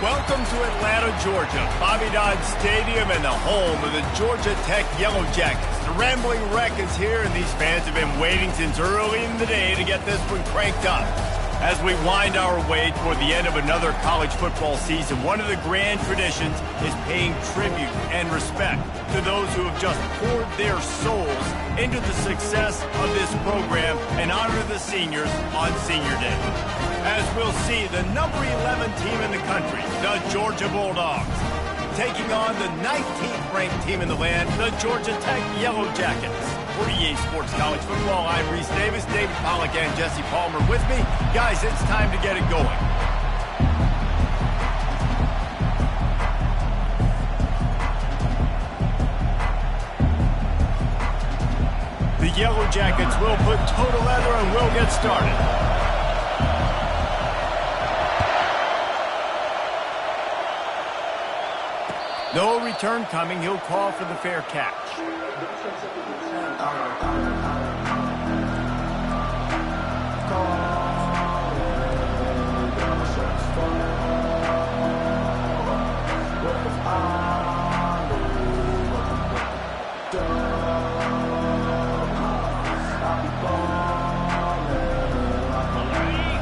Welcome to Atlanta, Georgia, Bobby Dodd Stadium and the home of the Georgia Tech Yellow Jackets. The Rambling Wreck is here, and these fans have been waiting since early in the day to get this one cranked up. As we wind our way toward the end of another college football season, one of the grand traditions is paying tribute and respect to those who have just poured their souls into the success of this program and honor the seniors on Senior Day. As we'll see, the number 11 team in the country, the Georgia Bulldogs, taking on the 19th ranked team in the land, the Georgia Tech Yellow Jackets. For EA Sports College Football, I'm Reese Davis, David Pollack, and Jesse Palmer with me. Guys, it's time to get it going. The Yellow Jackets will put toe to leather and we'll get started. No return coming. He'll call for the fair catch.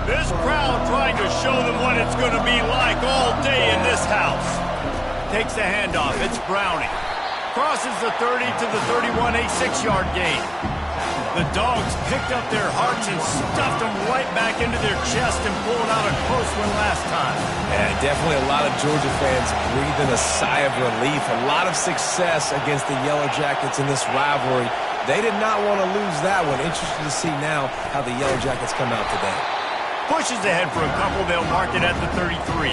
This crowd trying to show them what it's going to be like all day in this house. Takes the handoff. It's Browning. Crosses the 30 to the 31, a 6-yard gain. The Dogs picked up their hearts and stuffed them right back into their chest and pulled out a close one last time. Yeah, definitely a lot of Georgia fans breathing a sigh of relief. A lot of success against the Yellow Jackets in this rivalry. They did not want to lose that one. Interested to see now how the Yellow Jackets come out today. Pushes ahead for a couple. They'll mark it at the 33.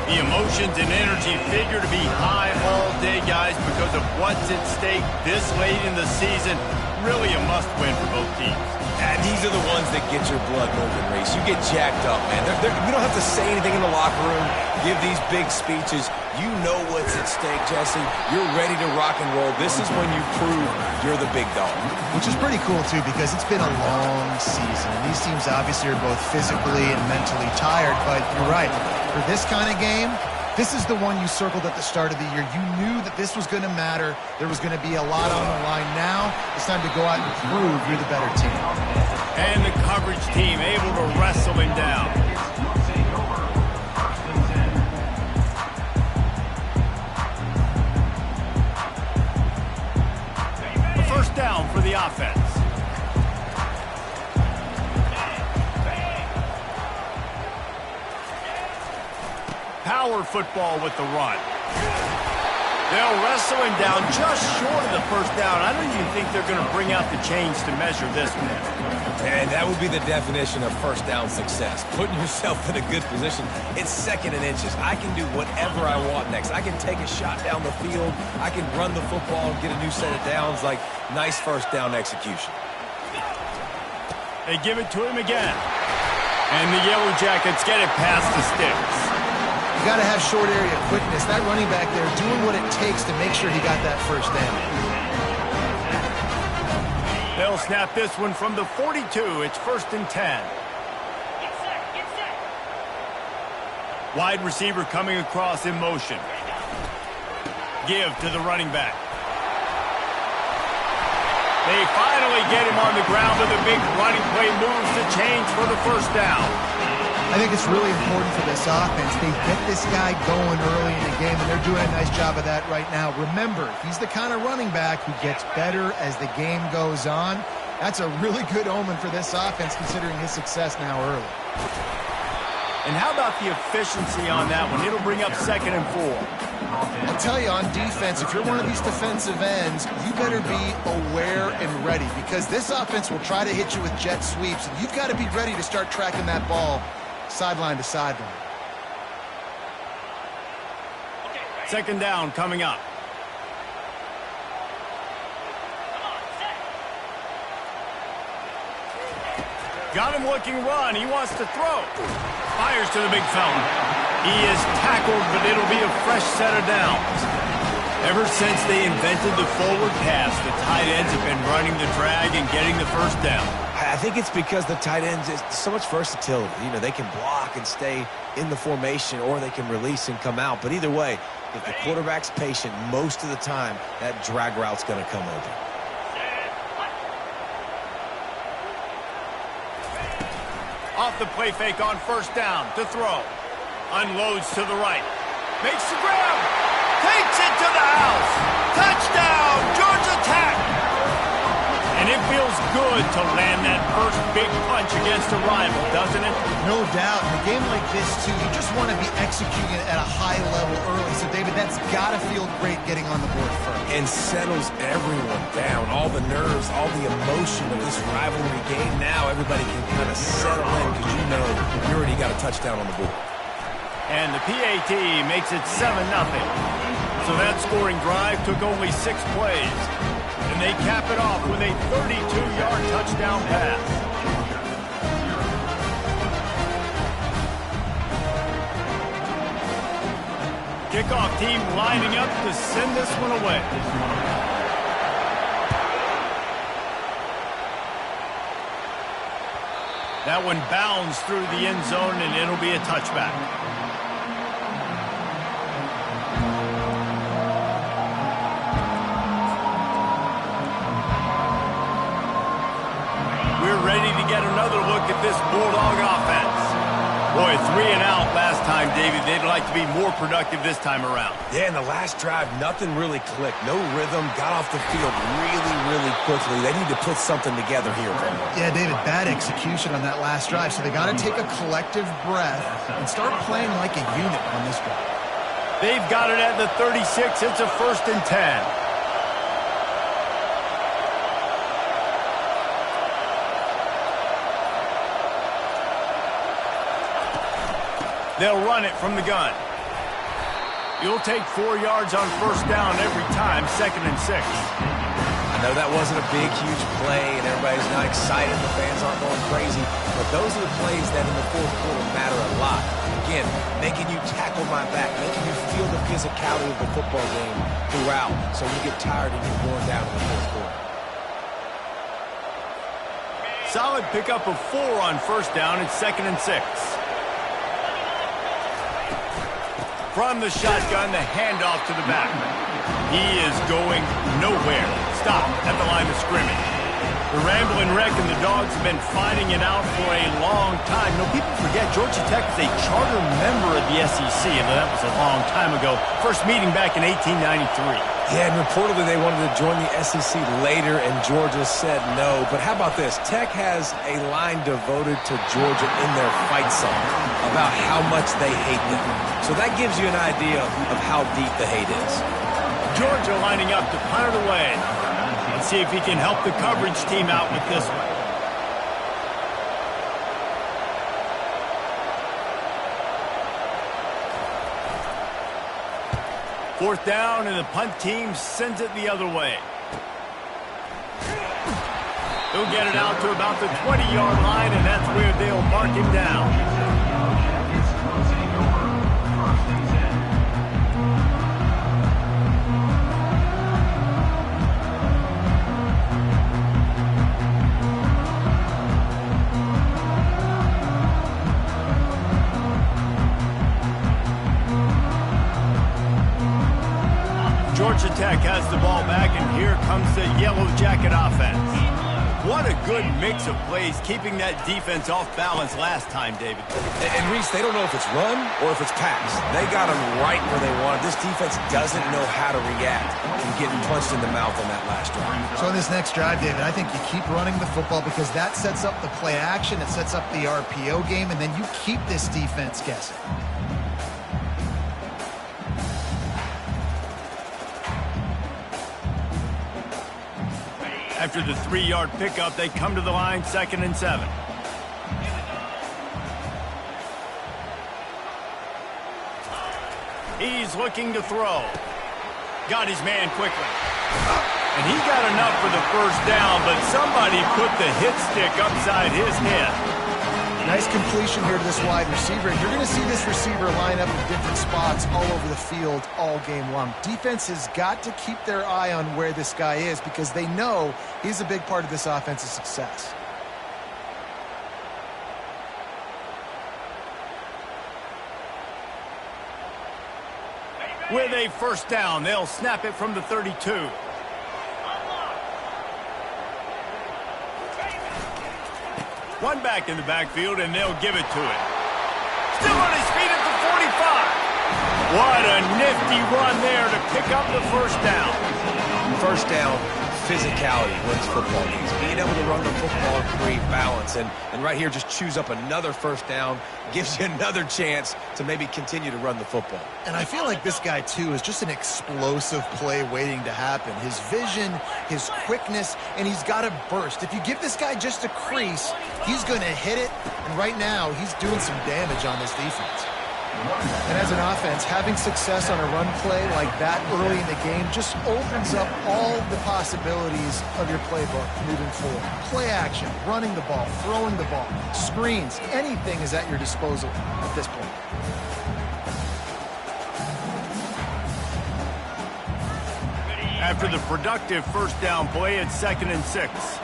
The emotions and energy figure to be high all day, guys, because of what's at stake this late in the season. Really a must-win for both teams. And these are the ones that get your blood moving, Reese. You get jacked up, man. You don't have to say anything in the locker room, give these big speeches. You know what's at stake, Jesse. You're ready to rock and roll. This is when you prove you're the big dog. Which is pretty cool, too, because it's been a long season. These teams obviously are both physically and mentally tired, but you're right. For this kind of game, this is the one you circled at the start of the year. You knew that this was going to matter. There was going to be a lot on the line. Now it's time to go out and prove you're the better team. And the coverage team able to wrestle him down. A first down for the offense. Power football with the run. They'll wrestle him down just short of the first down. I don't even think they're going to bring out the chains to measure this one. And that would be the definition of first down success. Putting yourself in a good position. It's 2nd and inches. I can do whatever I want next. I can take a shot down the field. I can run the football and get a new set of downs. Like, nice first down execution. They give it to him again. And the Yellow Jackets get it past the sticks. You got to have short area quickness. That running back there doing what it takes to make sure he got that first down. They'll snap this one from the 42. It's 1st and 10. Get set. Wide receiver coming across in motion. Give to the running back. They finally get him on the ground with a big running play moves to change for the first down. I think it's really important for this offense. They get this guy going early in the game, and they're doing a nice job of that right now. Remember, he's the kind of running back who gets better as the game goes on. That's a really good omen for this offense, considering his success now early. And how about the efficiency on that one? It'll bring up 2nd and 4. I'll tell you, on defense, if you're one of these defensive ends, you better be aware and ready, because this offense will try to hit you with jet sweeps, and you've got to be ready to start tracking that ball sideline to sideline. 2nd down coming up. Got him looking run. He wants to throw. Fires to the big fella. He is tackled, but it'll be a fresh set of downs. Ever since they invented the forward pass, the tight ends have been running the drag and getting the first down. I think it's because the tight ends is so much versatility. You know, they can block and stay in the formation, or they can release and come out. But either way, if the quarterback's patient most of the time, that drag route's going to come open. Off the play fake on first down to throw. Unloads to the right. Makes the grab. Takes it to the house. Touchdown, Georgia Tech. And it feels good to land that first big punch against a rival, doesn't it? No doubt. In a game like this, too, you just want to be executing it at a high level early. So, David, that's got to feel great getting on the board first. And settles everyone down. All the nerves, all the emotion of this rivalry game. Now everybody can kind of settle in because you know you already got a touchdown on the board. And the PAT makes it 7-0. So that scoring drive took only 6 plays. And they cap it off with a 32-yard touchdown pass. Kickoff team lining up to send this one away. That one bounds through the end zone, and it'll be a touchback. We're ready to get another look at this Bulldog offense. Boy, 3 and out last time, David. They'd like to be more productive this time around. Yeah, in the last drive, nothing really clicked. No rhythm, got off the field really, really quickly. They need to put something together here. Yeah, David, bad execution on that last drive. So they got to take a collective breath and start playing like a unit on this drive. They've got it at the 36. It's a 1st and 10. They'll run it from the gun. You'll take 4 yards on first down every time, 2nd and 6. I know that wasn't a big, huge play, and everybody's not excited. The fans aren't going crazy. But those are the plays that in the fourth quarter matter a lot. Again, making you tackle my back, making you feel the physicality of the football game throughout, so you get tired and you're going down in the fourth quarter. Solid pickup of 4 on first down. It's 2nd and 6. From the shotgun, the handoff to the back. He is going nowhere. Stop at the line of scrimmage. The Rambling Wreck and the Dogs have been fighting it out for a long time. You know, people forget Georgia Tech is a charter member of the SEC, and that was a long time ago. First meeting back in 1893. Yeah, and reportedly they wanted to join the SEC later, and Georgia said no. But how about this? Tech has a line devoted to Georgia in their fight song about how much they hate them. So that gives you an idea of how deep the hate is. Georgia lining up to punt it away. Let's see if he can help the coverage team out with this one. Fourth down, and the punt team sends it the other way. He'll get it out to about the 20-yard line, and that's where they'll mark him down. Georgia Tech has the ball back, and here comes the Yellow Jacket offense. What a good mix of plays, keeping that defense off balance last time, David. And Reese, they don't know if it's run or if it's pass. They got them right where they want. This defense doesn't know how to react and getting punched in the mouth on that last drive. So in this next drive, David, I think you keep running the football because that sets up the play action, it sets up the RPO game, and then you keep this defense guessing. After the 3-yard pickup, they come to the line, 2nd and 7. He's looking to throw. Got his man quickly. And he got enough for the first down, but somebody put the hit stick upside his head. Nice completion here to this wide receiver. And you're going to see this receiver line up in different spots all over the field all game long. Defense has got to keep their eye on where this guy is because they know he's a big part of this offense's success. With a first down, they'll snap it from the 32. One back in the backfield, and they'll give it to him. Still on his feet at the 45. What a nifty run there to pick up the first down. First down, physicality wins football games. Being able to run the football and create balance. And right here, just choose up another first down. Gives you another chance to maybe continue to run the football. And I feel like this guy, too, is just an explosive play waiting to happen. His vision, his quickness, and he's got a burst. If you give this guy just a crease, he's going to hit it. And right now, he's doing some damage on this defense. And as an offense, having success on a run play like that early in the game just opens up all the possibilities of your playbook moving forward. Play action, running the ball, throwing the ball, screens, anything is at your disposal at this point. After the productive first down play, it's 2nd and 6.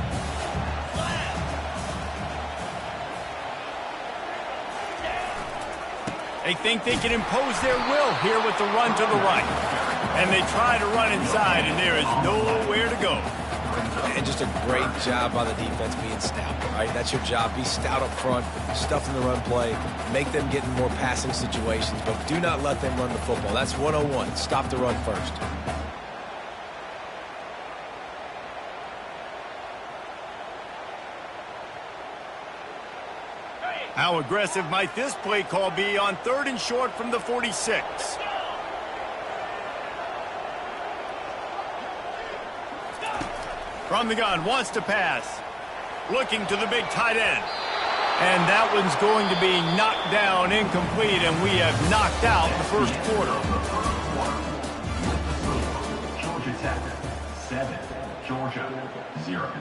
They think they can impose their will here with the run to the right. And they try to run inside, and there is nowhere to go. And just a great job by the defense being stout, right? That's your job. Be stout up front, stuff in the run play, make them get in more passing situations, but do not let them run the football. That's 101. Stop the run first. How aggressive might this play call be on 3rd and short from the 46? From the gun, wants to pass. Looking to the big tight end. And that one's going to be knocked down, incomplete, and we have knocked out the first quarter. Georgia Tech, 7. Georgia, 0.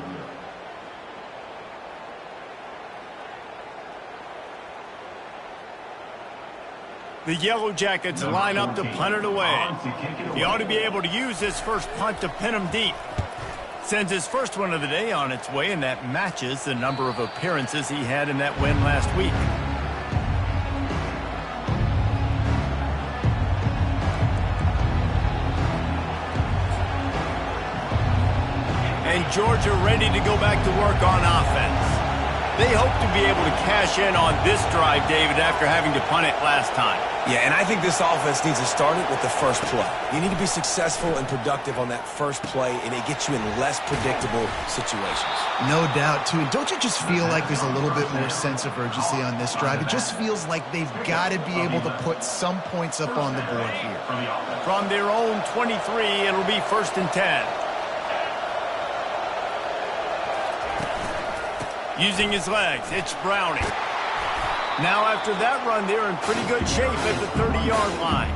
The Yellow Jackets line up to punt it away. He ought to be able to use this first punt to pin him deep. Sends his first one of the day on its way, and that matches the number of appearances he had in that win last week. And Georgia ready to go back to work on offense. They hope to be able to cash in on this drive, David, after having to punt it last time. Yeah, and I think this offense needs to start it with the first play. You need to be successful and productive on that first play, and it gets you in less predictable situations. No doubt, too. Don't you just feel like there's a little bit more sense of urgency on this drive? It just feels like they've got to be able to put some points up on the board here. From their own 23, it'll be 1st and 10. Using his legs, it's Browning. Now after that run, they're in pretty good shape at the 30-yard line.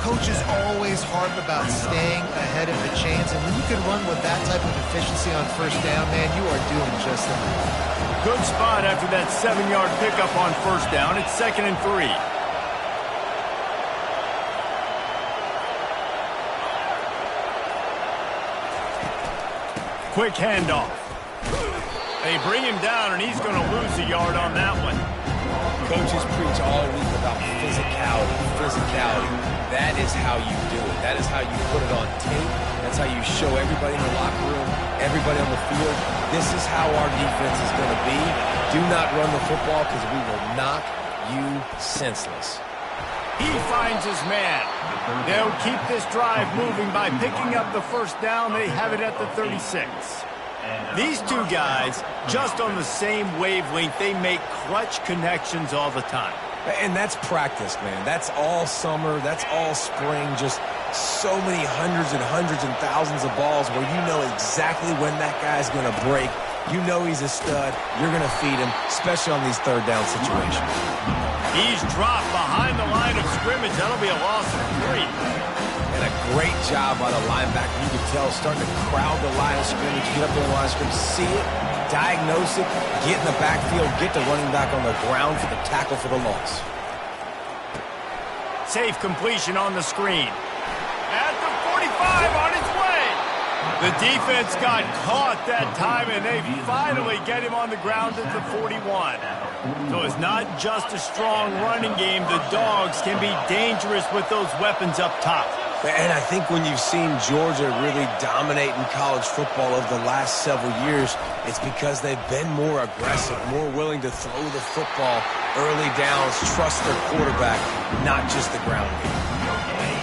Coaches always harp about staying ahead of the chains, and when you can run with that type of efficiency on first down, man, you are doing just that. Good spot after that 7-yard pickup on first down. It's 2nd and 3. Quick handoff. They bring him down, and he's going to lose a yard on that one. Coaches preach all week about physicality. That is how you do it. That is how you put it on tape. That's how you show everybody in the locker room, everybody on the field. This is how our defense is going to be. Do not run the football because we will knock you senseless. He finds his man. They'll keep this drive moving by picking up the first down. They have it at the 36. These two guys, just on the same wavelength, they make clutch connections all the time. And that's practice, man. That's all summer. That's all spring. Just so many hundreds and thousands of balls where you know exactly when that guy's going to break. You know he's a stud. You're going to feed him, especially on these third down situations. He's dropped behind the line of scrimmage. That'll be a loss of 3. And a great job by the linebacker. You can tell, starting to crowd the line of scrimmage, get up there in the line of scrimmage, see it, diagnose it, get in the backfield, get the running back on the ground for the tackle for the loss. Safe completion on the screen. At the 45 on its way. The defense got caught that time, and they finally get him on the ground at the 41. So it's not just a strong running game. The Dogs can be dangerous with those weapons up top. And I think when you've seen Georgia really dominate in college football over the last several years, it's because they've been more aggressive, more willing to throw the football early downs, trust their quarterback, not just the ground game.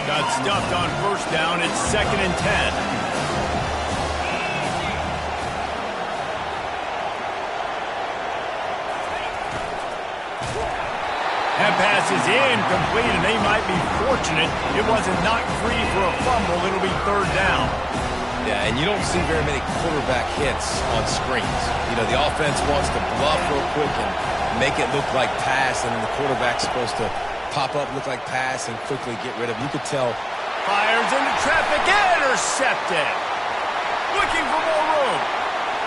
Got stuffed on first down. It's 2nd and 10. That pass is incomplete, and they might be fortunate it wasn't knocked free for a fumble. It'll be 3rd down. Yeah, and you don't see very many quarterback hits on screens. You know, the offense wants to bluff real quick and make it look like pass, and then the quarterback's supposed to pop up, look like pass, and quickly get rid of it. You could tell. Fires into traffic, intercepted. Looking for more room.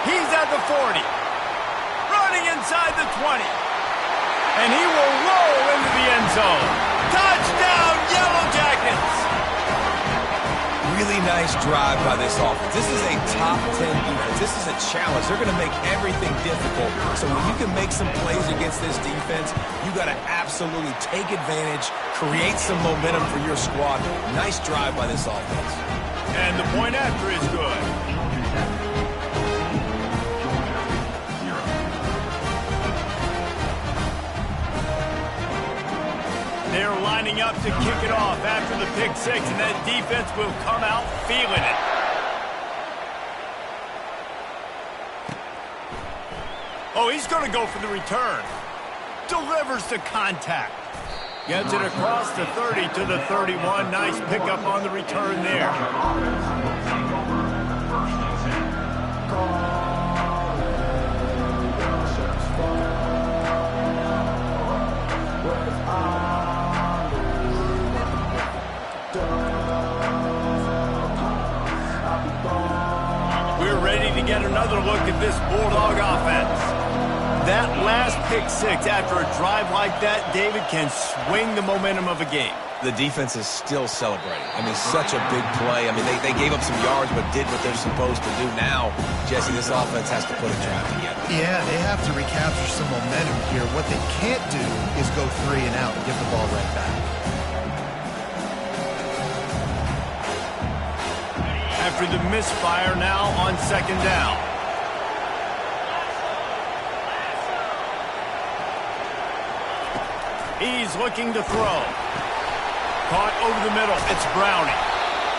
He's at the 40. Running inside the 20. And he will roll into the end zone. Touchdown, Yellow Jackets! Really nice drive by this offense. This is a top 10 defense. This is a challenge. They're going to make everything difficult. So when you can make some plays against this defense, you got to absolutely take advantage, create some momentum for your squad. Nice drive by this offense. And the point after is good. They're lining up to kick it off after the pick six, and that defense will come out feeling it. Oh, he's going to go for the return. Delivers the contact. Gets it across the 30 to the 31. Nice pickup on the return there. We're ready to get another look at this Bulldog offense. That last pick six after a drive like that, David, can swing the momentum of a game. The defense is still celebrating. I mean, such a big play. I mean, they gave up some yards but did what they're supposed to do. Now, Jesse, this offense has to put a drive together. Yeah, they have to recapture some momentum here. What they can't do is go 3 and out and give the ball right back. After the misfire, now on 2nd down. He's looking to throw. Caught over the middle. It's Browning.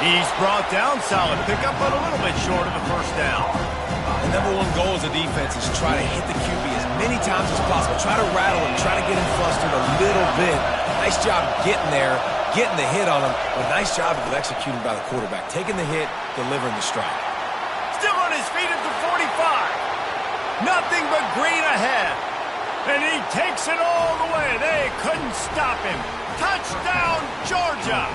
He's brought down. Solid pickup, but a little bit short of the first down. The number one goal as a defense is try to hit the QB as many times as possible. Try to rattle him. Try to get him flustered a little bit. Nice job getting there, getting the hit on him. But nice job of executing by the quarterback. Taking the hit, delivering the strike. Still on his feet at the 45. Nothing but green ahead. And he takes it all the way. They couldn't stop him. Touchdown, Georgia!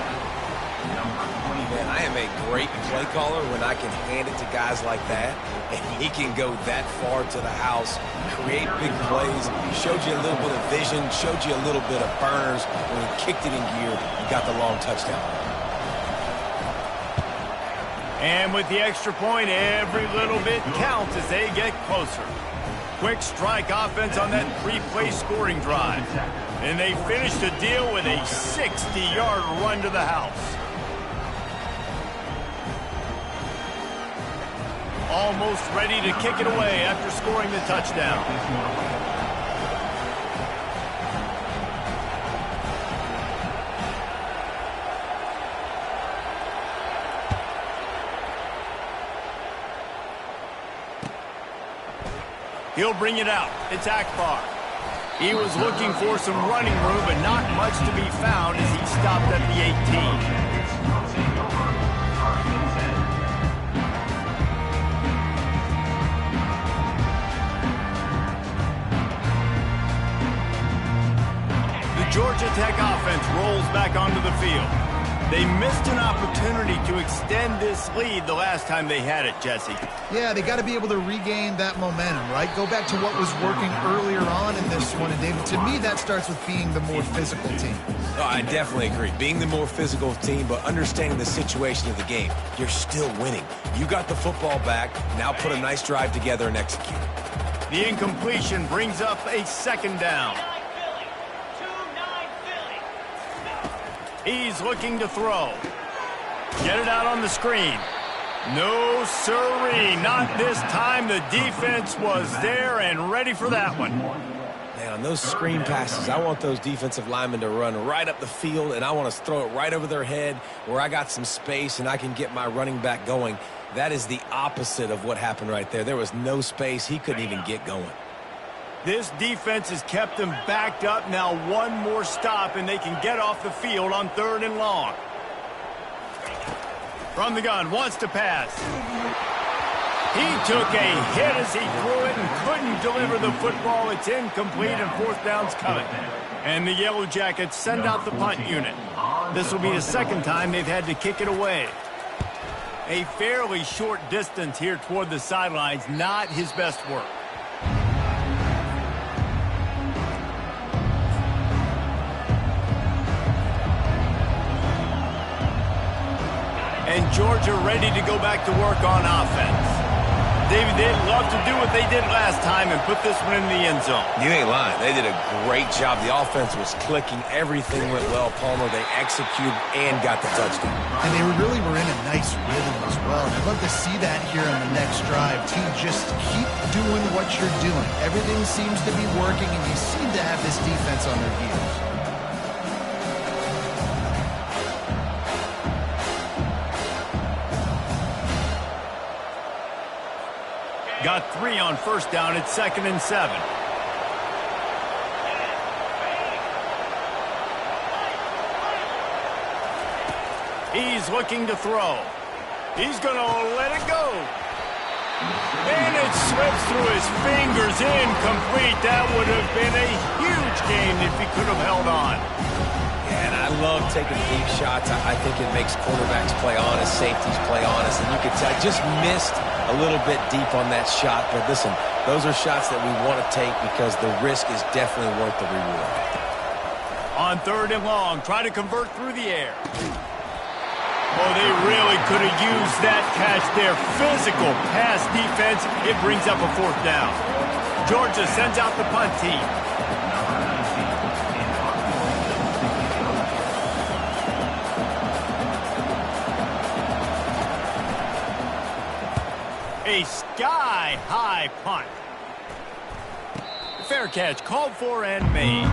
Man, I am a great play caller when I can hand it to guys like that. And he can go that far to the house, create big plays. Showed you a little bit of vision, showed you a little bit of burners. When he kicked it in gear, he got the long touchdown. And with the extra point, every little bit counts as they get closer. Quick strike offense on that 3-play scoring drive. And they finish the deal with a 60-yard run to the house. Almost ready to kick it away after scoring the touchdown. He'll bring it out. It's Akbar. He was looking for some running room, but not much to be found as he stopped at the 18. The Georgia Tech offense rolls back onto the field. They missed an opportunity to extend this lead the last time they had it, Jesse. Yeah, they got to be able to regain that momentum, right? Go back to what was working earlier on in this one. And, David, to me, that starts with being the more physical team. Oh, I definitely agree. Being the more physical team, but understanding the situation of the game. You're still winning. You got the football back. Now put a nice drive together and execute. The incompletion brings up a second down. 2-9 Philly. He's looking to throw. Get it out on the screen. No sirree, not this time. The defense was there and ready for that one. Man, on those screen passes, I want those defensive linemen to run right up the field, and I want to throw it right over their head where I got some space and I can get my running back going. That is the opposite of what happened right there. There was no space. He couldn't even get going. This defense has kept them backed up. Now one more stop, and they can get off the field on 3rd and long. From the gun, wants to pass. He took a hit as he threw it and couldn't deliver the football. It's incomplete, and 4th down's coming. And the Yellow Jackets send out the punt unit. This will be the second time they've had to kick it away. A fairly short distance here toward the sidelines, not his best work. And Georgia ready to go back to work on offense. David, they'd love to do what they did last time and put this one in the end zone. You ain't lying. They did a great job. The offense was clicking. Everything went well, Palmer. They executed and got the touchdown. And they really were in a nice rhythm as well. And I'd love to see that here on the next drive. Team, just keep doing what you're doing. Everything seems to be working, and you seem to have this defense on their heels. Got 3 on 1st down. It's 2nd and 7. He's looking to throw. He's going to let it go. And it slips through his fingers. Incomplete. That would have been a huge game if he could have held on. Yeah, and I love taking deep shots. I think it makes quarterbacks play honest, safeties play honest. And you could tell I just missed a little bit deep on that shot. But listen, those are shots that we want to take because the risk is definitely worth the reward. On 3rd and long, try to convert through the air. Oh, they really could have used that catch there. Physical pass defense. It brings up a 4th down. Georgia sends out the punt team. A sky-high punt. Fair catch, called for and made.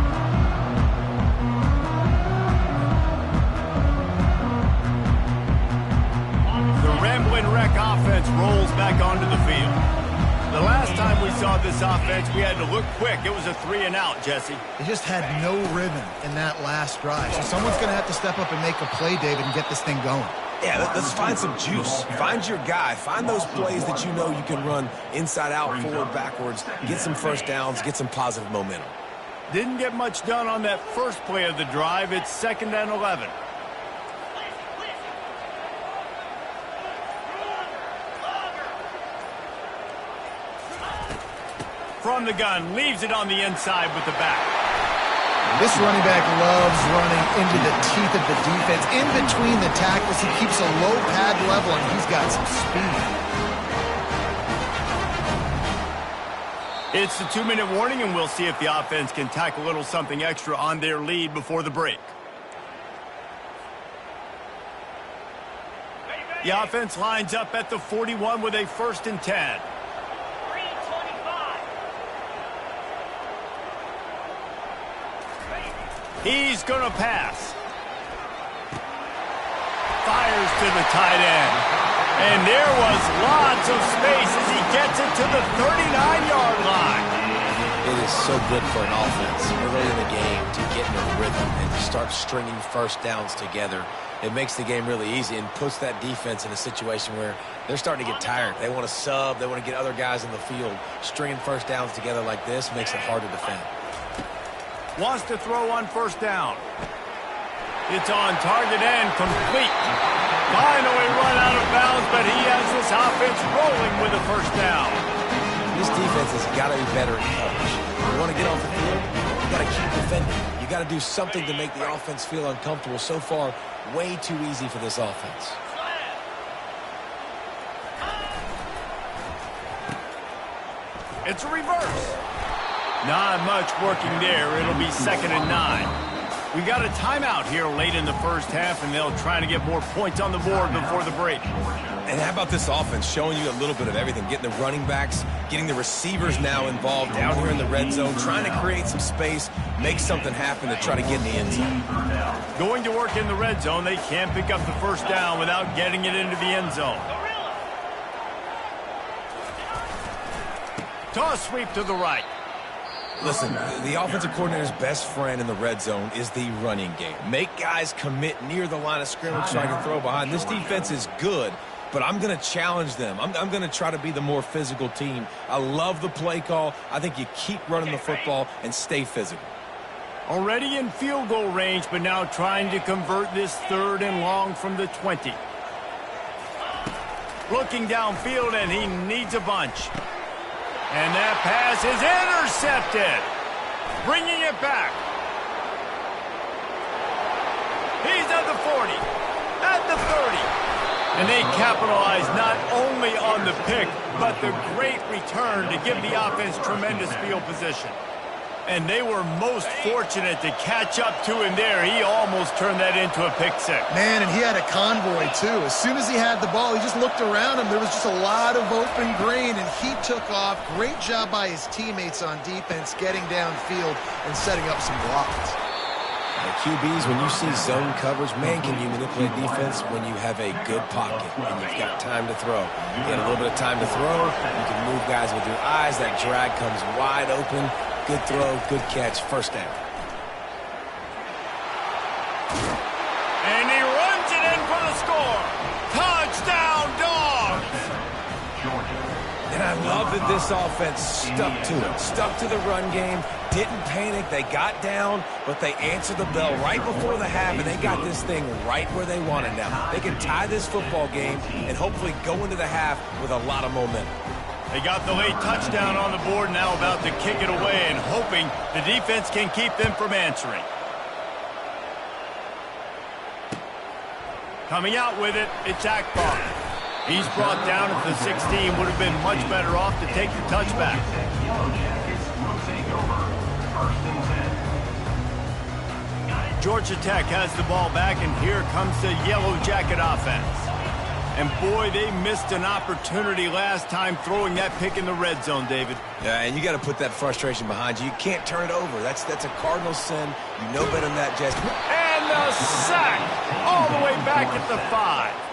The Rambling Wreck offense rolls back onto the field. The last time we saw this offense, we had to look quick. It was a 3-and-out, Jesse. They just had no rhythm in that last drive. So someone's going to have to step up and make a play, David, and get this thing going. Yeah, let's find some juice. Find your guy. Find those plays that you know you can run inside out, forward, backwards. Get some 1st downs. Get some positive momentum. Didn't get much done on that first play of the drive. It's 2nd and 11. From the gun, leaves it on the inside with the back. This running back loves running into the teeth of the defense. In between the tackles, he keeps a low pad level, and he's got some speed. It's the 2-minute warning, and we'll see if the offense can tack a little something extra on their lead before the break. The offense lines up at the 41 with a 1st and 10. He's going to pass. Fires to the tight end. And there was lots of space as he gets it to the 39-yard line. It is so good for an offense early in the game to get in a rhythm and to start stringing 1st downs together. It makes the game really easy and puts that defense in a situation where they're starting to get tired. They want to sub. They want to get other guys in the field. Stringing 1st downs together like this makes it hard to defend. Wants to throw on 1st down. It's on target and complete. Finally run out of bounds, but he has this offense rolling with a first down. This defense has got to be better in coverage. You want to get off the field, you got to keep defending. You got to do something to make the offense feel uncomfortable. So far, way too easy for this offense. It's a reverse. Not much working there. It'll be 2nd and 9. We got a timeout here late in the first half, and they'll try to get more points on the board before the break. And how about this offense showing you a little bit of everything, getting the running backs, getting the receivers now involved down here in the red zone, trying to create some space, make something happen to try to get in the end zone. Going to work in the red zone, they can't pick up the first down without getting it into the end zone. Toss sweep to the right. Listen, the offensive coordinator's best friend in the red zone is the running game. Make guys commit near the line of scrimmage so I can throw behind. This defense is good, but I'm going to challenge them. I'm going to try to be the more physical team. I love the play call. I think you keep running the football and stay physical. Already in field goal range, but now trying to convert this 3rd and long from the 20. Looking downfield, and he needs a bunch. And that pass is intercepted. Bringing it back. He's at the 40, at the 30. And they capitalize not only on the pick, but the great return to give the offense tremendous field position. And they were most fortunate to catch up to him there. He almost turned that into a pick six. Man, and he had a convoy, too. As soon as he had the ball, he just looked around him. There was just a lot of open green, and he took off. Great job by his teammates on defense, getting downfield and setting up some blocks. QBs, when you see zone coverage, man, can you manipulate defense when you have a good pocket and you've got time to throw. You get a little bit of time to throw, you can move guys with your eyes. That drag comes wide open. Good throw, good catch, first down. And he runs it in for the score. Touchdown, Dogs! And I love that this offense stuck to it, stuck to the run game, didn't panic. They got down, but they answered the bell right before the half, and they got this thing right where they want it now. They can tie this football game and hopefully go into the half with a lot of momentum. They got the late touchdown on the board, now about to kick it away and hoping the defense can keep them from answering. Coming out with it, it's Akbar. He's brought down at the 16, would have been much better off to take the touchback. Georgia Tech has the ball back, and here comes the Yellow Jacket offense. And boy, they missed an opportunity last time throwing that pick in the red zone, David. Yeah, and you got to put that frustration behind you. You can't turn it over. That's a cardinal sin. You know better than that, Jess. And the sack all the way back at the 5.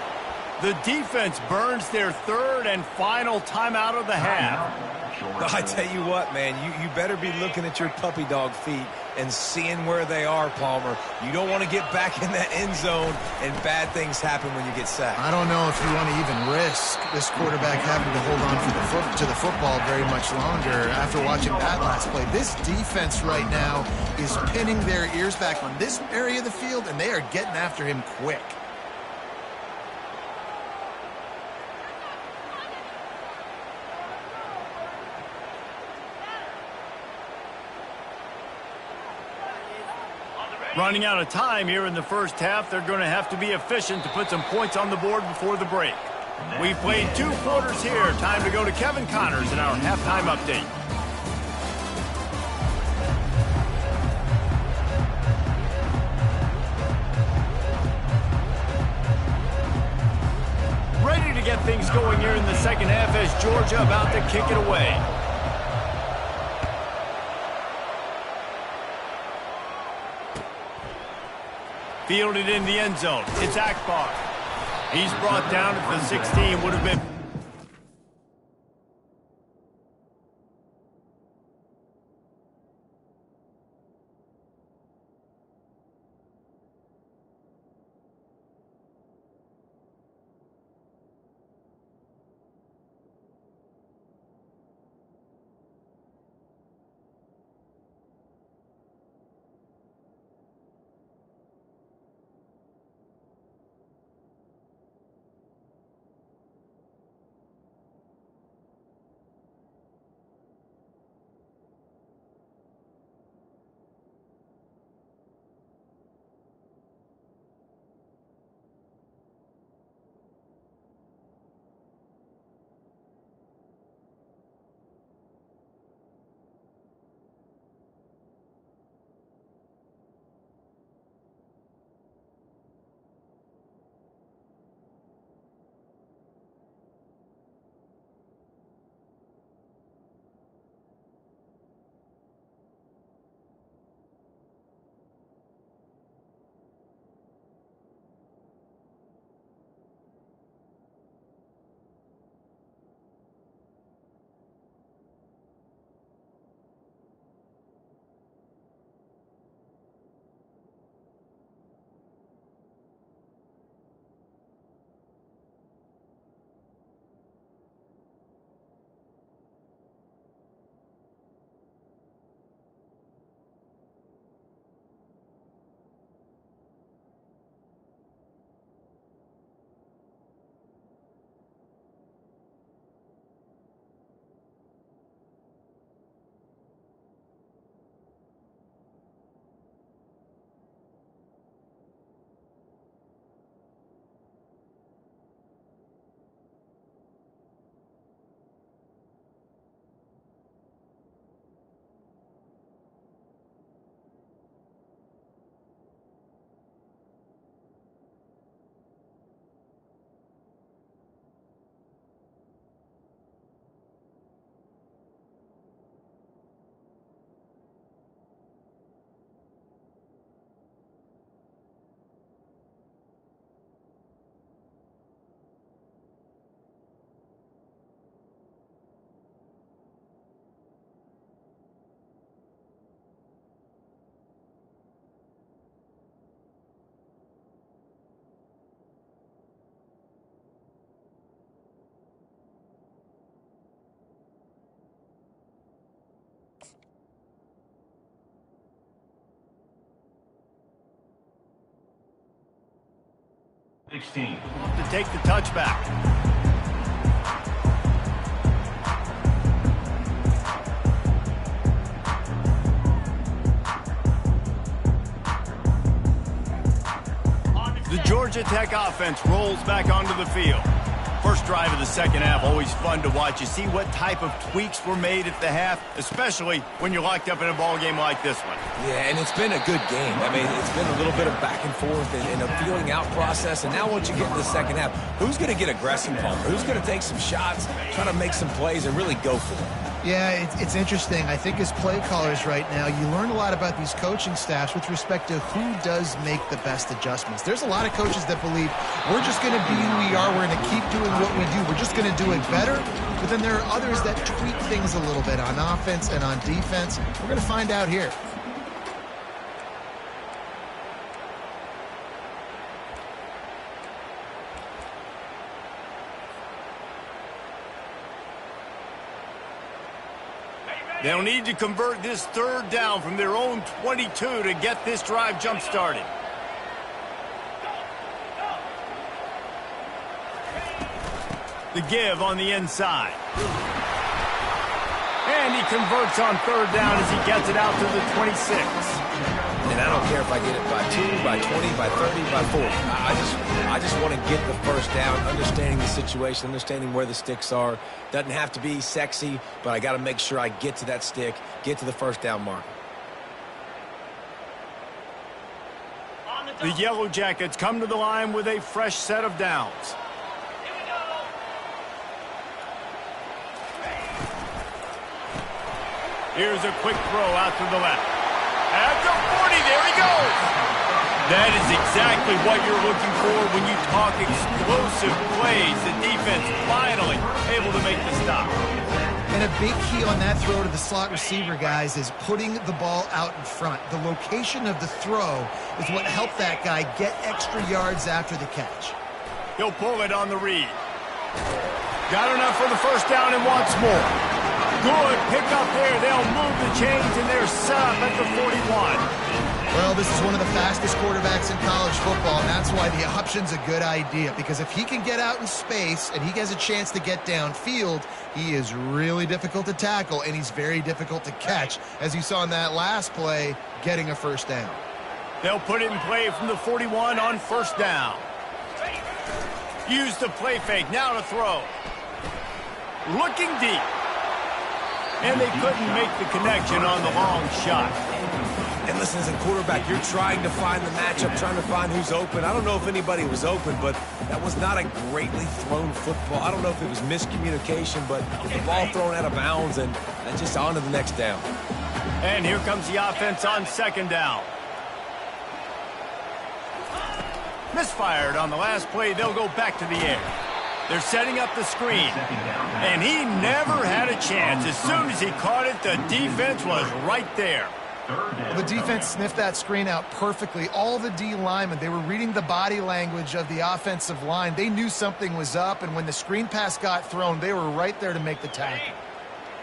The defense burns their 3rd and final timeout of the half. I tell you what, man, you better be looking at your puppy dog feet and seeing where they are, Palmer. You don't want to get back in that end zone and bad things happen when you get sacked. I don't know if you want to even risk this quarterback having to hold on to the football very much longer after watching that last play. This defense right now is pinning their ears back on this area of the field, and they are getting after him quick. Running out of time here in the first half, they're going to have to be efficient to put some points on the board before the break. We've played 2 quarters here. Time to go to Kevin Connors in our halftime update. Ready to get things going here in the second half as Georgia about to kick it away. Fielded in the end zone. It's Akbar. He's brought down at the 16. Would have been... 16. To take the touchback. The Georgia Tech offense rolls back onto the field. First drive of the second half, always fun to watch. You see what type of tweaks were made at the half, especially when you're locked up in a ball game like this one. Yeah, and it's been a good game. I mean, it's been a little bit of back and forth and a feeling out process. And now once you get in the second half, who's going to get aggressive, Palmer? Who's going to take some shots, try to make some plays, and really go for it? Yeah, it's interesting. I think as play callers right now, you learn a lot about these coaching staffs with respect to who does make the best adjustments. There's a lot of coaches that believe we're just going to be who we are. We're going to keep doing what we do. We're just going to do it better. But then there are others that tweak things a little bit on offense and on defense. We're going to find out here. They'll need to convert this third down from their own 22 to get this drive jump-started. The give on the inside. And he converts on third down as he gets it out to the 26. And I don't care if I get it by 2, by 20, by 30, by 40. I just want to get the first down, understanding the situation, understanding where the sticks are. Doesn't have to be sexy, but I got to make sure I get to that stick, get to the first down mark. The Yellow Jackets come to the line with a fresh set of downs. Here's a quick throw out to the left. At the 40, there he goes. That is exactly what you're looking for when you talk explosive plays. The defense finally able to make the stop. And a big key on that throw to the slot receiver, guys, is putting the ball out in front. The location of the throw is what helped that guy get extra yards after the catch. He'll pull it on the read. Got enough for the first down and wants more. Good pick up there. They'll move the chains, and they're set up at the 41. Well, this is one of the fastest quarterbacks in college football, and that's why the option's a good idea. Because if he can get out in space and he has a chance to get downfield, he is really difficult to tackle, and he's very difficult to catch, as you saw in that last play, getting a first down. They'll put it in play from the 41 on first down. Use the play fake. Now to throw. Looking deep. And they couldn't make the connection on the long shot. And listen, as a quarterback, you're trying to find the matchup, trying to find who's open. I don't know if anybody was open, but that was not a greatly thrown football. I don't know if it was miscommunication, but the ball thrown out of bounds and just on to the next down. And here comes the offense on second down. Misfired on the last play. They'll go back to the air. They're setting up the screen. And he never had a chance. As soon as he caught it, the defense was right there. Well, the defense sniffed that screen out perfectly. All the D linemen, they were reading the body language of the offensive line. They knew something was up, and when the screen pass got thrown, they were right there to make the tackle.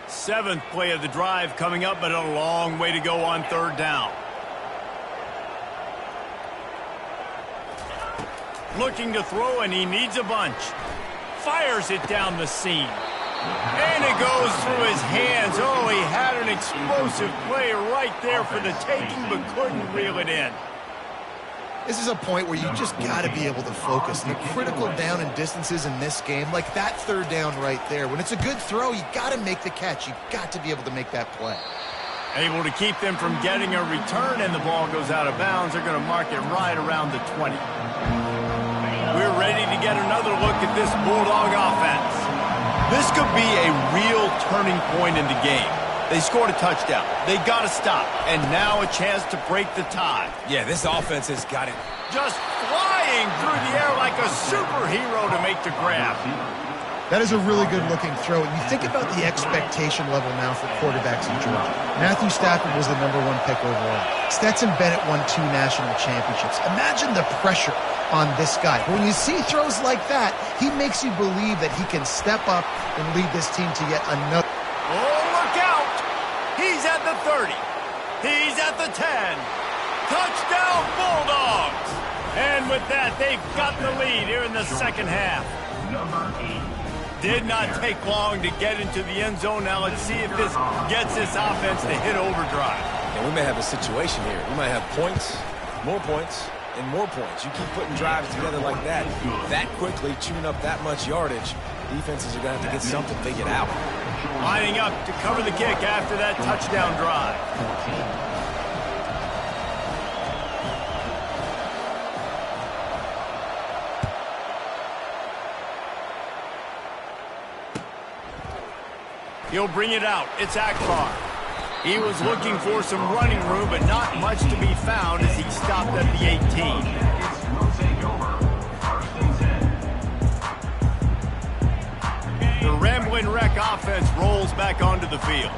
Seventh play of the drive coming up, but a long way to go on third down. Looking to throw, and he needs a bunch. Fires it down the seam. And it goes through his hands. Oh, he had an explosive play right there for the taking, but couldn't reel it in. This is a point where you just got to be able to focus. The critical down and distances in this game, like that third down right there. When it's a good throw, you got to make the catch. You got to be able to make that play. Able to keep them from getting a return, and the ball goes out of bounds. They're going to mark it right around the 20. We're ready to get another look at this Bulldog offense. This could be a real turning point in the game. They scored a touchdown. They got to stop. And now a chance to break the tie. Yeah, this offense has got it. Just flying through the air like a superhero to make the grab. That is a really good-looking throw. And you think about the expectation level now for quarterbacks in Georgia. Matthew Stafford was the #1 pick overall. Stetson Bennett won 2 national championships. Imagine the pressure on this guy. But when you see throws like that, he makes you believe that he can step up and lead this team to yet another. Oh, look out! He's at the 30. He's at the 10. Touchdown, Bulldogs! And with that, they've got the lead here in the second half. Number 8. Did not take long to get into the end zone. Now let's see if this gets this offense to hit overdrive. And we may have a situation here. We might have points, and more points. You keep putting drives together like that quickly, chewing up that much yardage, defenses are going to have to get something figured out. Lining up to cover the kick after that touchdown drive. He'll bring it out. It's Akbar. He was looking for some running room, but not much to be found as he stopped at the 18. The Rambling Wreck offense rolls back onto the field.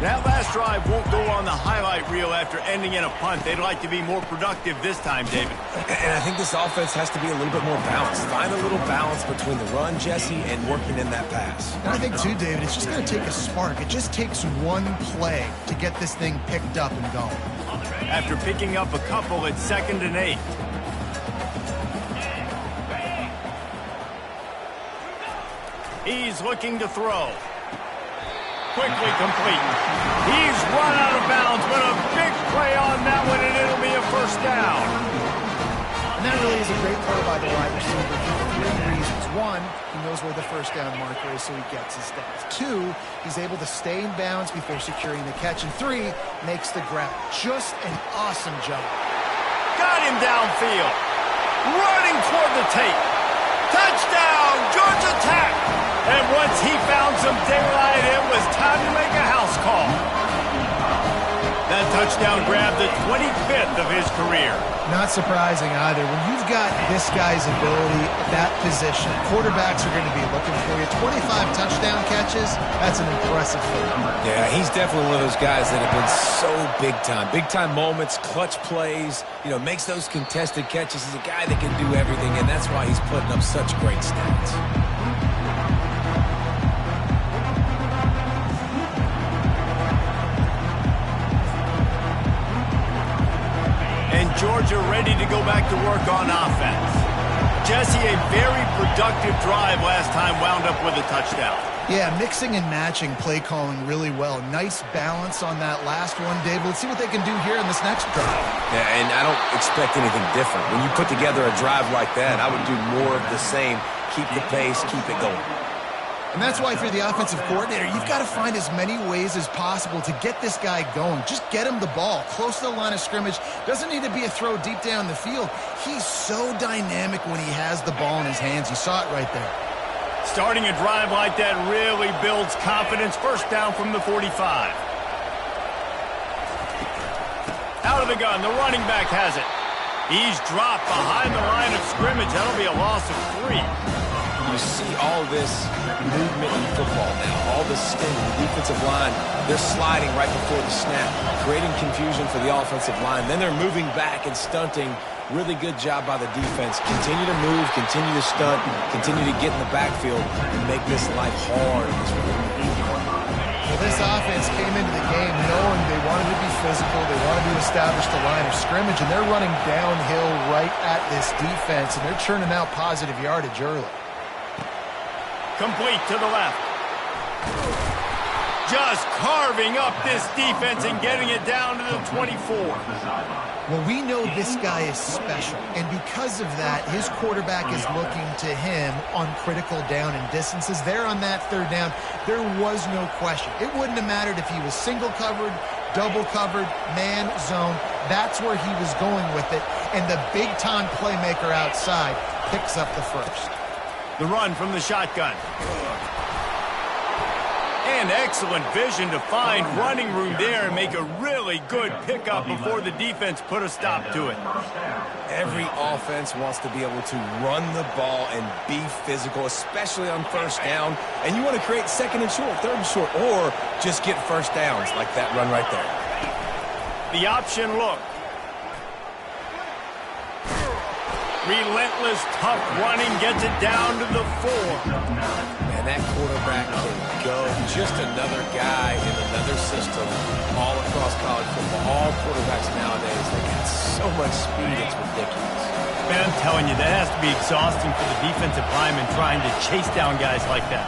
That last drive won't go on the highlight reel after ending in a punt. They'd like to be more productive this time, David. And I think this offense has to be a little bit more balanced. Find a little balance between the run, Jesse, and working in that pass. And I think, too, David, it's just going to take a spark. It just takes one play to get this thing picked up and going. After picking up a couple, it's 2nd and 8. He's looking to throw. Quickly complete. He's run out of bounds, but a big play on that one, and it'll be a first down. And that really is a great play by the wide receiver for 3 reasons. One, he knows where the first down marker is, so he gets his steps. 2, he's able to stay in bounds before securing the catch. And 3, makes the grab. Just an awesome job. Got him downfield. Running toward the tape. Touchdown, Georgia Tech! And once he found some daylight, it was time to make a house call. That touchdown grabbed the 25th of his career. Not surprising either. When you've got this guy's ability at that position, quarterbacks are going to be looking for you. 25 touchdown catches, that's an impressive thing. Yeah, he's definitely one of those guys that have been so big time. Big time moments, clutch plays, makes those contested catches. He's a guy that can do everything, and that's why he's putting up such great stats. Georgia ready to go back to work on offense. Jesse, a very productive drive last time wound up with a touchdown. Yeah, mixing and matching play calling really well. Nice balance on that last one, Dave. Let's see what they can do here in this next drive. Yeah, and I don't expect anything different. When you put together a drive like that, I would do more of the same. Keep the pace, keep it going. And that's why, if you're the offensive coordinator, you've got to find as many ways as possible to get this guy going. Just get him the ball close to the line of scrimmage. Doesn't need to be a throw deep down the field. He's so dynamic when he has the ball in his hands. You saw it right there. Starting a drive like that really builds confidence. First down from the 45. Out of the gun, the running back has it. He's dropped behind the line of scrimmage. That'll be a loss of 3. You see all this movement in football now, all this sting. The defensive line, they're sliding right before the snap, creating confusion for the offensive line. Then they're moving back and stunting. Really good job by the defense. Continue to move, continue to stunt, continue to get in the backfield and make this life hard. Well, this offense came into the game knowing they wanted to be physical, they wanted to establish the line of scrimmage, and they're running downhill right at this defense, and they're churning out positive yardage early. Complete to the left. Just carving up this defense and getting it down to the 24. Well, we know this guy is special, and because of that, his quarterback is looking to him on critical down and distances. There on that third down, there was no question. It wouldn't have mattered if he was single covered, double covered, man, zone. That's where he was going with it, and the big-time playmaker outside picks up the first. The run from the shotgun. And excellent vision to find running room there and make a really good pickup before the defense put a stop to it. Every offense wants to be able to run the ball and be physical, especially on first down. And you want to create 2nd and short, 3rd and short, or just get first downs like that run right there. The option look. Relentless, tough running gets it down to the 4. And that quarterback can go. Just another guy in another system all across college football. All quarterbacks nowadays, they got so much speed, it's ridiculous. Man, I'm telling you, that has to be exhausting for the defensive lineman trying to chase down guys like that.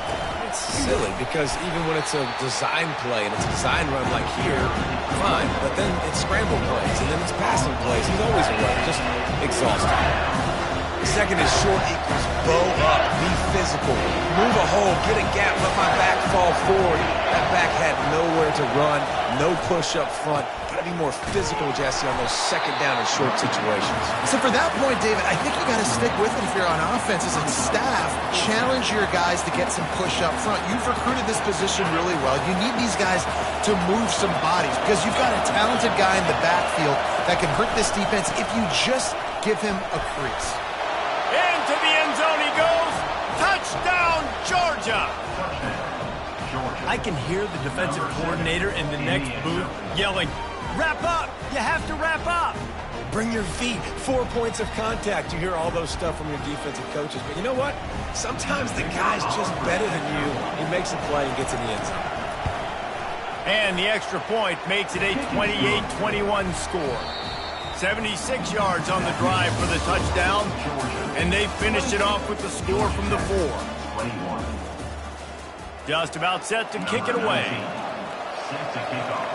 It's silly because even when it's a design play and it's a design run like here, fine, but then it's scramble plays and then it's passing plays. He's always away, just exhausting. Second is short equals bow up, be physical, move a hole, get a gap, let my back fall forward. That back had nowhere to run, no push up front. Got to be more physical, Jesse, on those second down and short situations. So for that point, David, I think you got to stick with it if you're on offense as a staff. Challenge your guys to get some push up front. You've recruited this position really well. You need these guys to move some bodies because you've got a talented guy in the backfield that can hurt this defense if you just give him a crease. Into the end zone he goes. Touchdown, Georgia. I can hear the defensive coordinator in the next booth yelling, "Wrap up! You have to wrap up!" Bring your feet, 4 points of contact. You hear all those stuff from your defensive coaches. But you know what? Sometimes the guy's just better than you. He makes a play and gets in the end zone. And the extra point makes it a 28-21 score. 76 yards on the drive for the touchdown, and they finished it off with the score from the 4. Just about set to kick it away. Set to kick off.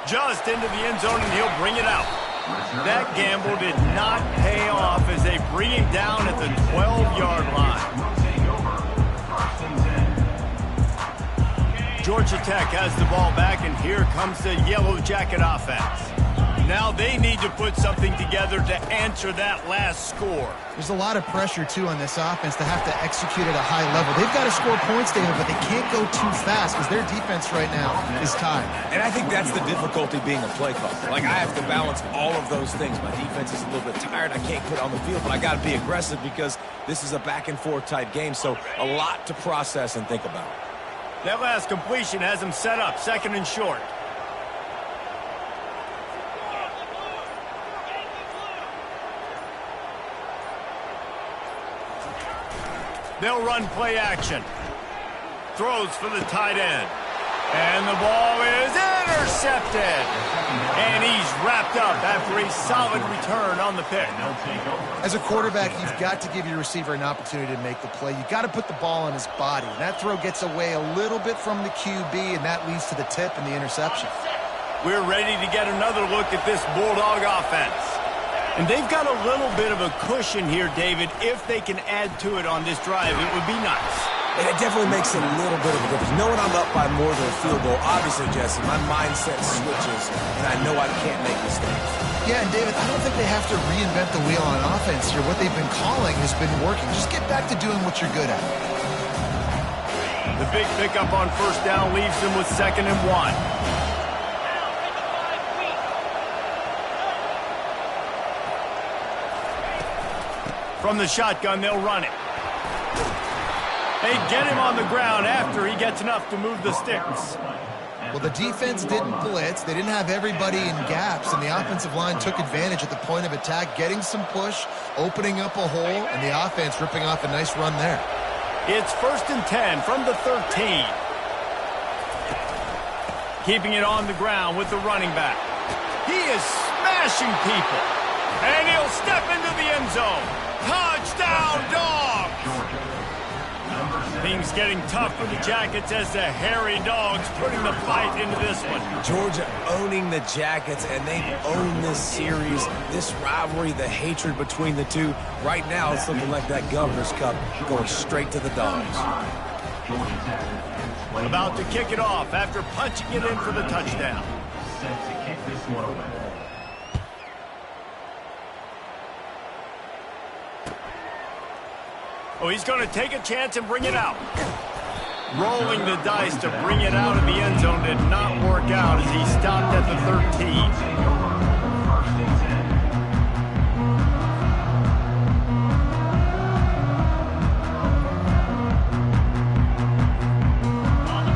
Just into the end zone, and he'll bring it out. That gamble did not pay off as they bring him down at the 12-yard line. Georgia Tech has the ball back, and here comes the Yellow Jacket offense. Now they need to put something together to answer that last score. There's a lot of pressure, too, on this offense to have to execute at a high level. They've got to score points, David, but they can't go too fast because their defense right now is tired. And I think that's the difficulty being a play caller. Like, I have to balance all of those things. My defense is a little bit tired. I can't put on the field, but I got to be aggressive because this is a back-and-forth type game, so a lot to process and think about. That last completion has him set up, second and short. They'll run play action. Throws for the tight end. And the ball is intercepted. And he's wrapped up after a solid return on the pick. As a quarterback, you've got to give your receiver an opportunity to make the play. You've got to put the ball on his body. And that throw gets away a little bit from the QB, and that leads to the tip and the interception. We're ready to get another look at this Bulldog offense. And they've got a little bit of a cushion here, David. If they can add to it on this drive, it would be nice. And it definitely makes a little bit of a difference. Knowing I'm up by more than a field goal, obviously, Jesse, my mindset switches, and I know I can't make mistakes. Yeah, and David, I don't think they have to reinvent the wheel on offense here. What they've been calling has been working. Just get back to doing what you're good at. The big pickup on first down leaves them with 2nd and 1. From the shotgun, they'll run it. They get him on the ground after he gets enough to move the sticks. Well, the defense didn't blitz. They didn't have everybody in gaps, and the offensive line took advantage at the point of attack, getting some push, opening up a hole, and the offense ripping off a nice run there. It's 1st and 10 from the 13. Keeping it on the ground with the running back. He is smashing people. And he'll step into the end zone. Touchdown, Dogs! Things getting tough for the Jackets as the hairy Dogs putting the fight into this one. Georgia owning the Jackets, and they've owned this series, this rivalry, the hatred between the two. Right now, it's looking like that Governor's Cup going straight to the Dogs. About to kick it off after punching it in for the touchdown. Set to kick this one away. Oh, he's going to take a chance and bring it out. Rolling the dice to bring it out of the end zone did not work out as he stopped at the 13.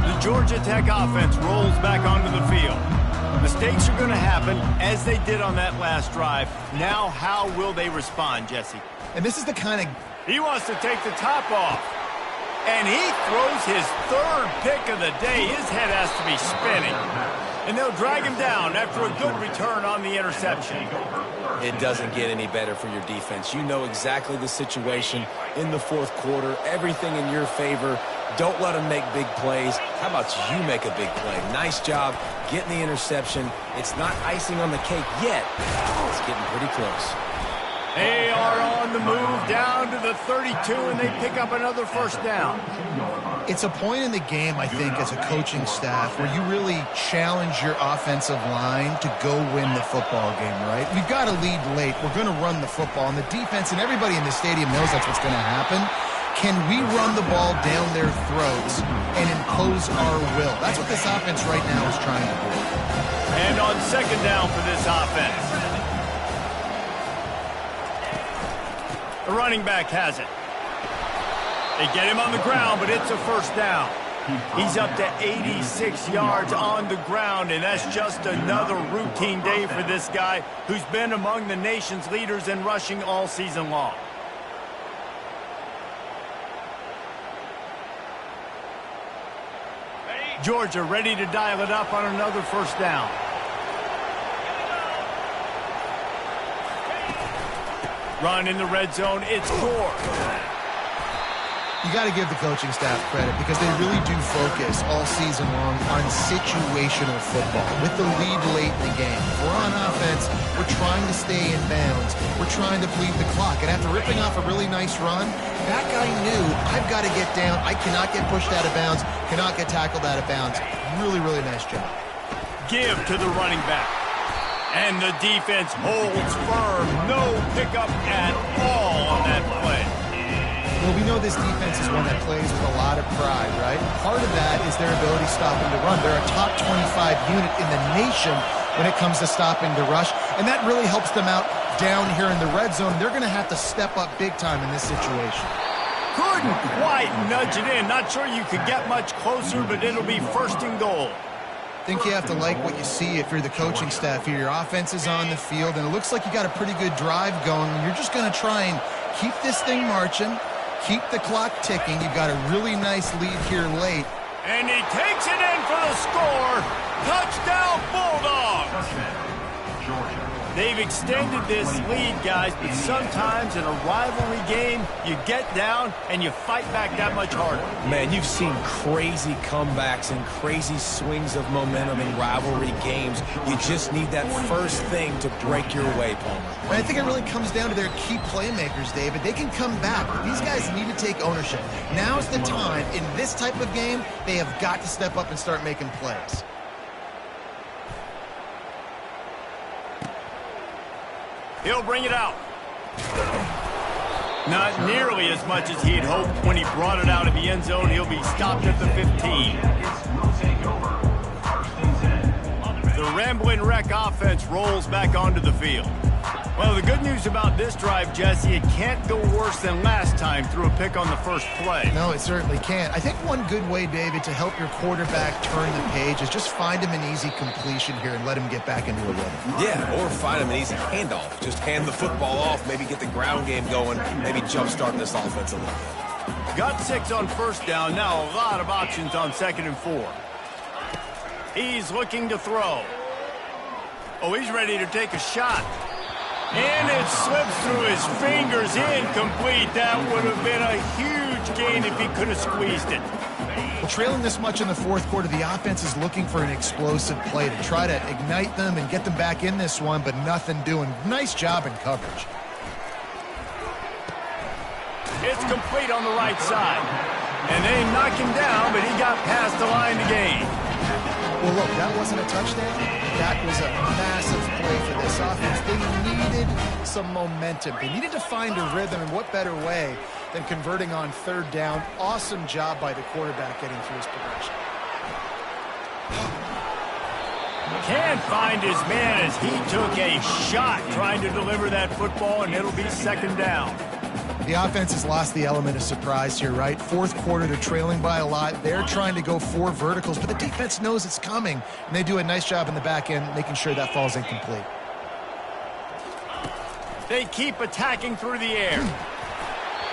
The Georgia Tech offense rolls back onto the field. Mistakes are going to happen as they did on that last drive. Now, how will they respond, Jesse? And this is the kind of... He wants to take the top off. And he throws his third pick of the day. His head has to be spinning. And they'll drag him down after a good return on the interception. It doesn't get any better for your defense. You know exactly the situation in the fourth quarter. Everything in your favor. Don't let them make big plays. How about you make a big play? Nice job getting the interception. It's not icing on the cake yet. It's getting pretty close. They are on the move down to the 32, and they pick up another first down. It's a point in the game, I think, as a coaching staff where you really challenge your offensive line to go win the football game, right? We've got to lead late. We're going to run the football, and the defense and everybody in the stadium knows that's what's going to happen. Can we run the ball down their throats and impose our will? That's what this offense right now is trying to do. And on second down for this offense. The running back has it. They get him on the ground, but it's a first down. He's up to 86 yards on the ground, and that's just another routine day for this guy who's been among the nation's leaders in rushing all season long. Georgia ready to dial it up on another first down. Run in the red zone. It's Gore. You got to give the coaching staff credit because they really do focus all season long on situational football with the lead late in the game. If we're on offense, we're trying to stay in bounds. We're trying to bleed the clock. And after ripping off a really nice run, that guy knew, I've got to get down. I cannot get pushed out of bounds, cannot get tackled out of bounds. Really, really nice job. Give to the running back. And the defense holds firm. No pickup at all on that play. Well, we know this defense is one that plays with a lot of pride, right? Part of that is their ability stopping the run. They're a top 25 unit in the nation when it comes to stopping the rush, and that really helps them out down here in the red zone. They're going to have to step up big time in this situation. Couldn't quite nudge it in. Not sure you could get much closer, but it'll be first and goal. I think you have to like what you see if you're the coaching staff here. Your offense is on the field, and it looks like you got a pretty good drive going. You're just going to try and keep this thing marching, keep the clock ticking. You've got a really nice lead here late. And he takes it in for the score. Touchdown, Bulldogs. Georgia. They've extended this lead, guys, but sometimes in a rivalry game, you get down and you fight back that much harder. Man, you've seen crazy comebacks and crazy swings of momentum in rivalry games. You just need that first thing to break your way, Palmer. And I think it really comes down to their key playmakers, David. They can come back, but these guys need to take ownership. Now's the time. In this type of game, they have got to step up and start making plays. He'll bring it out. Not nearly as much as he'd hoped when he brought it out of the end zone. He'll be stopped at the 15. The Rambling Wreck offense rolls back onto the field. Well, the good news about this drive, Jesse, it can't go worse than last time through a pick on the first play. No, it certainly can't. I think one good way, David, to help your quarterback turn the page is just find him an easy completion here and let him get back into a rhythm. Yeah, or find him an easy handoff. Just hand the football off, maybe get the ground game going, maybe jumpstart this offense a little bit. Got 6 on first down. Now a lot of options on 2nd and 4. He's looking to throw. Oh, he's ready to take a shot. And it slips through his fingers, incomplete. That would have been a huge gain if he could have squeezed it. Well, trailing this much in the fourth quarter, the offense is looking for an explosive play to try to ignite them and get them back in this one, but nothing doing. Nice job in coverage. It's complete on the right side. And they knock him down, but he got past the line to gain. Well, look, that wasn't a touchdown. That was a massive play for this offense. They needed some momentum. They needed to find a rhythm, and what better way than converting on 3rd down. Awesome job by the quarterback getting through his progression. Can't find his man as he took a shot trying to deliver that football, and it'll be 2nd down. The offense has lost the element of surprise here, right? Fourth quarter, they're trailing by a lot. They're trying to go 4 verticals, but the defense knows it's coming, and they do a nice job in the back end making sure that falls incomplete. They keep attacking through the air.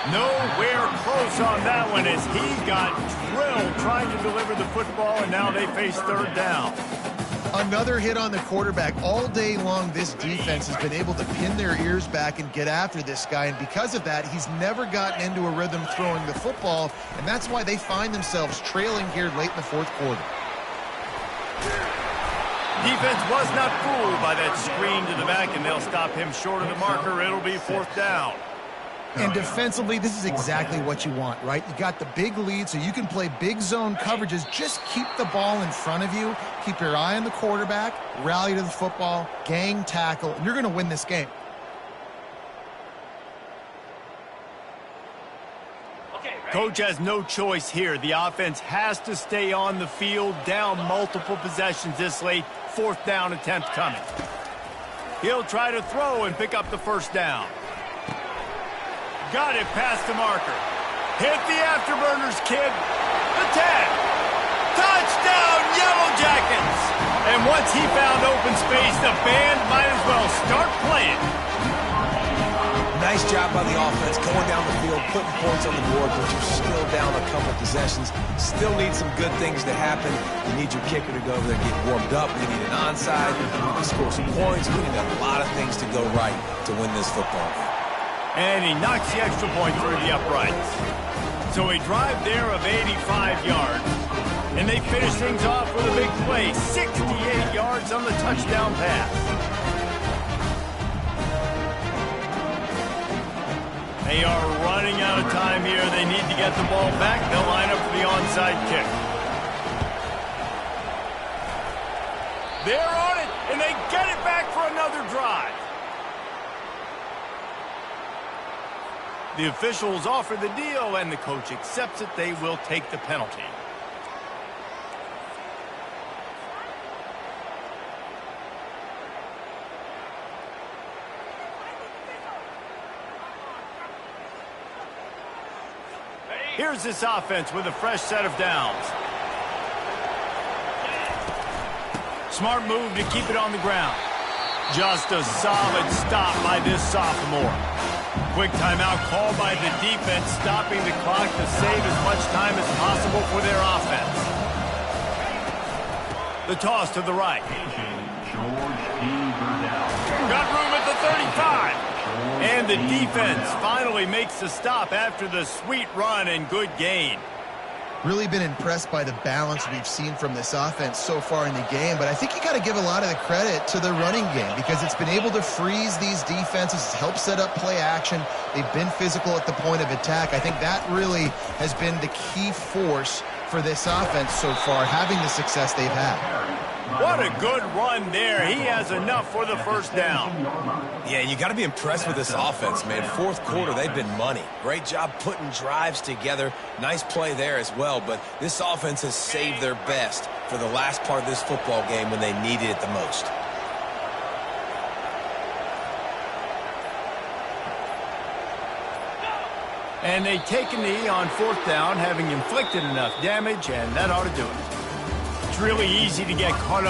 Nowhere close on that one as he got drilled trying to deliver the football, and now they face third down. Another hit on the quarterback. All day long, this defense has been able to pin their ears back and get after this guy, and because of that, he's never gotten into a rhythm throwing the football, and that's why they find themselves trailing here late in the fourth quarter. Defense was not fooled by that screen to the back, and they'll stop him short of the marker. It'll be fourth down. And defensively, this is exactly what you want, right? You got the big lead, so you can play big zone coverages. Just keep the ball in front of you. Keep your eye on the quarterback, rally to the football, gang tackle, and you're going to win this game. Coach has no choice here. The offense has to stay on the field, down multiple possessions this late. Fourth down attempt coming. He'll try to throw and pick up the first down. Got it past the marker. Hit the afterburners, kid. The 10. Touchdown, Yellow Jackets. And once he found open space, the band might as well start playing. Nice job by the offense, going down the field, putting points on the board, but you're still down a couple possessions. Still need some good things to happen. You need your kicker to go over there and get warmed up. We need an onside. We need to score some points. We need a lot of things to go right to win this football game. And he knocks the extra point through the uprights. So a drive there of 85 yards. And they finish things off with a big play. 68 yards on the touchdown pass. They are running out of time here. They need to get the ball back. They'll line up for the onside kick. They're on it, and they get it back for another drive. The officials offer the deal, and the coach accepts it. They will take the penalty. Here's this offense with a fresh set of downs. Smart move to keep it on the ground. Just a solid stop by this sophomore. Quick timeout called by the defense, stopping the clock to save as much time as possible for their offense. The toss to the right. Got room at the 35. And the defense finally makes the stop after the sweet run and good gain. Really been impressed by the balance we've seen from this offense so far in the game, but I think you got to give a lot of the credit to the running game because it's been able to freeze these defenses, help set up play action. They've been physical at the point of attack. I think that really has been the key force for this offense so far, having the success they've had. What a good run there. He has enough for the first down. Yeah, you got to be impressed with this offense, man. Fourth quarter, they've been money. Great job putting drives together. Nice play there as well, but this offense has saved their best for the last part of this football game when they needed it the most. And they take a knee on fourth down, having inflicted enough damage, and that ought to do it. It's really easy to get caught up